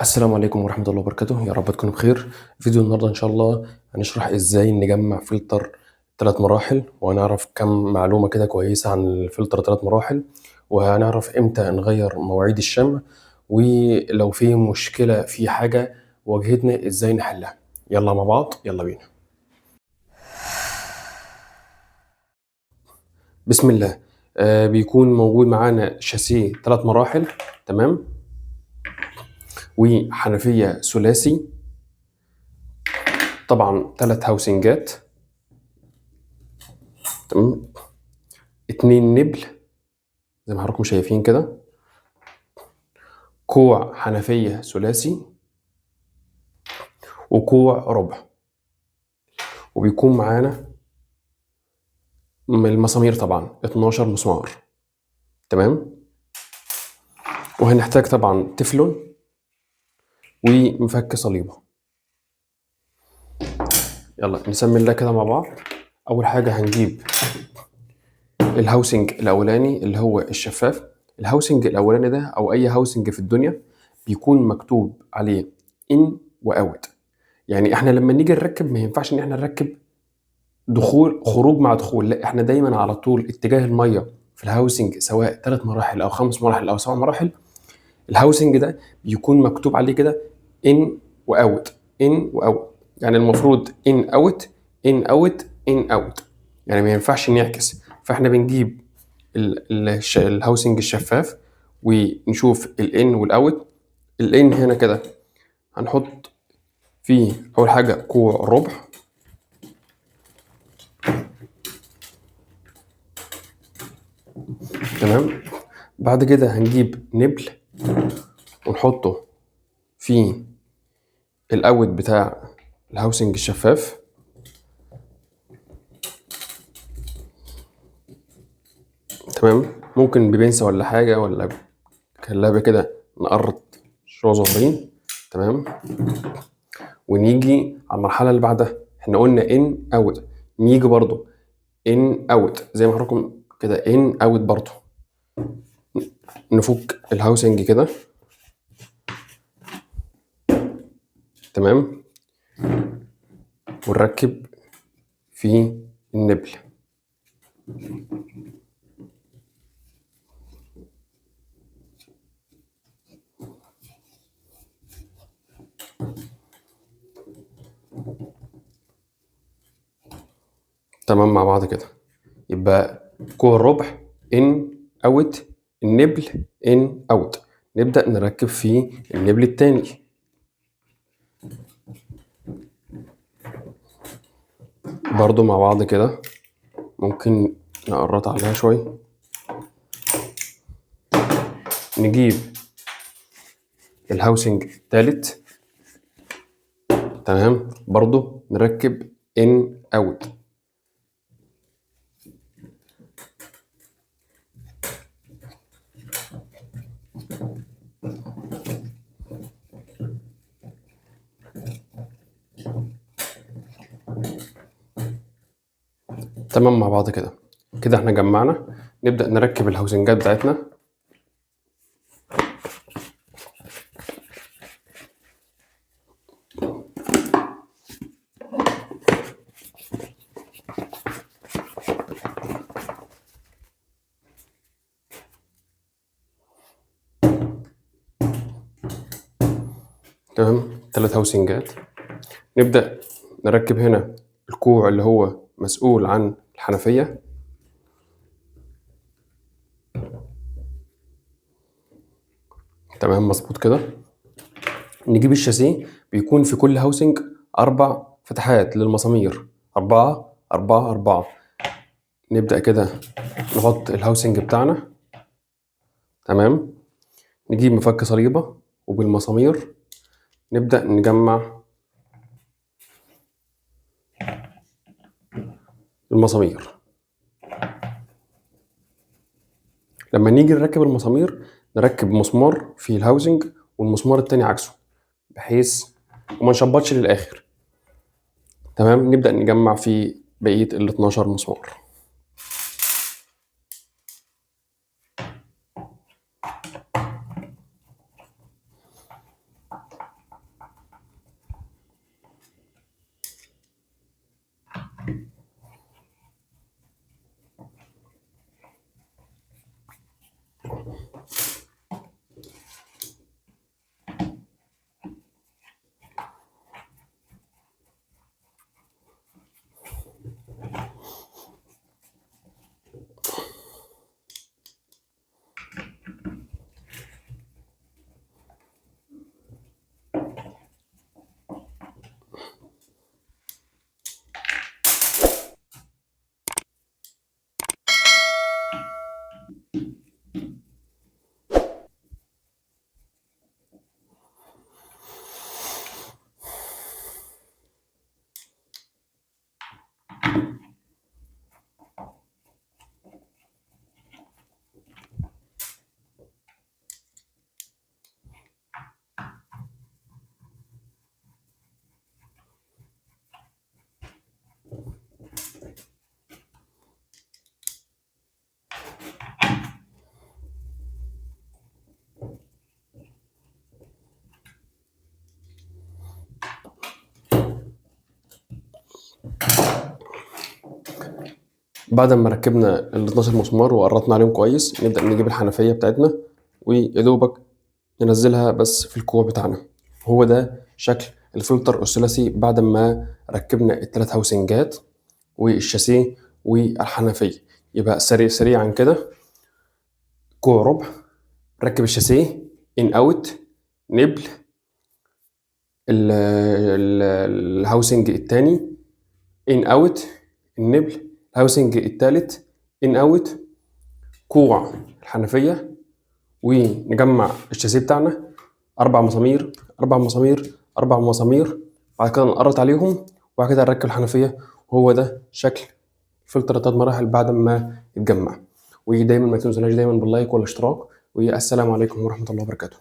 السلام عليكم ورحمة الله وبركاته، يا رب تكونوا بخير. فيديو النهاردة إن شاء الله هنشرح إزاي نجمع فلتر 3 مراحل، وهنعرف كم معلومة كده كويسة عن الفلتر 3 مراحل، وهنعرف إمتى نغير مواعيد الشمع، ولو في مشكلة في حاجة واجهتنا إزاي نحلها. يلا مع بعض، يلا بينا. بسم الله. بيكون موجود معانا شاسيه 3 مراحل، تمام، وحنفية ثلاثي، طبعا 3 هاوسنجات، تمام، 2 نبل زي ما حضراتكم شايفين كده، كوع حنفية ثلاثي، وكوع ربع. وبيكون معانا من المسامير طبعا 12 مسمار، تمام. وهنحتاج طبعا تeflon ومفك صليبة. يلا نسمي الله كده مع بعض. أول حاجة هنجيب الهاوسنج الأولاني اللي هو الشفاف. الهاوسنج الأولاني ده أو أي هاوسنج في الدنيا بيكون مكتوب عليه إن وأوت. يعني إحنا لما نيجي نركب ما ينفعش إن إحنا نركب دخول خروج مع دخول، لا، احنا دايما على طول اتجاه الميه في الهاوسنج، سواء 3 مراحل او 5 مراحل او 7 مراحل. الهاوسنج ده بيكون مكتوب عليه كده ان واوت، ان واوت. يعني المفروض ان اوت، ان اوت، ان اوت، يعني ما ينفعش نعكس. فاحنا بنجيب الهاوسنج الشفاف ونشوف الان والاوت. الان هنا كده هنحط فيه اول حاجه كوع ربع، تمام. بعد كده هنجيب نبل ونحطه في الاوت بتاع الهاوسنج الشفاف، تمام. ممكن ببنسة ولا حاجة ولا كلابة كده نقرط شوية صغيرين، تمام. ونيجي على المرحلة اللي بعدها، احنا قلنا ان اوت، نيجي برضو ان اوت زي ما حضراتكم كده، ان اوت برضو. نفك الهاوسنج كده، تمام، ونركب في النبل. تمام مع بعض كده. يبقى كوع الربع ان اوت، النبل ان اوت. نبدأ نركب فيه النبل التاني. برضو مع بعض كده، ممكن نقرط عليها شوية. نجيب الهاوسنج التالت، تمام، برضو نركب ان اوت. تمام مع بعض كده. كده احنا جمعنا. نبدأ نركب الهاوسنجات بتاعتنا. تمام، 3 هاوسنجات. نبدأ نركب هنا الكوع اللي هو مسؤول عن الحنفية، تمام، مظبوط كده. نجيب الشاسيه، بيكون في كل هاوسنج 4 فتحات للمسامير، 4 4 4. نبدأ كده نحط الهاوسنج بتاعنا، تمام. نجيب مفك صليبة وبالمسامير نبدأ نجمع المسامير. لما نيجي نركب المسامير نركب مسمار في الهاوسنج والمسمار التاني عكسه، بحيث وما نشبطش للآخر، تمام. نبدأ نجمع في بقية ال 12 مسمار. بعد ما ركبنا ال 12 مسمار وقرطنا عليهم كويس، نبدأ نجيب الحنفية بتاعتنا ويدوبك ننزلها بس في الكوع بتاعنا. هو ده شكل الفلتر الثلاثي بعد ما ركبنا الثلاث هاوسنجات والشاسيه والحنفية. يبقى سريعا كده: كوع ربع، ركب الشاسيه، ان اوت، نبل، الهاوسنج التاني، ان اوت، النبل، الهاوسنج التالت، ان اوت، كوع الحنفية، ونجمع الشاسيه بتاعنا 4 مسامير 4 مسامير 4 مسامير. بعد كده نقرط عليهم وبعد كده نركب الحنفية. وهو ده شكل فلتر 3 مراحل بعد ما يتجمع. ودايما ما تنسوناش دايما باللايك والاشتراك، والسلام عليكم ورحمة الله وبركاته.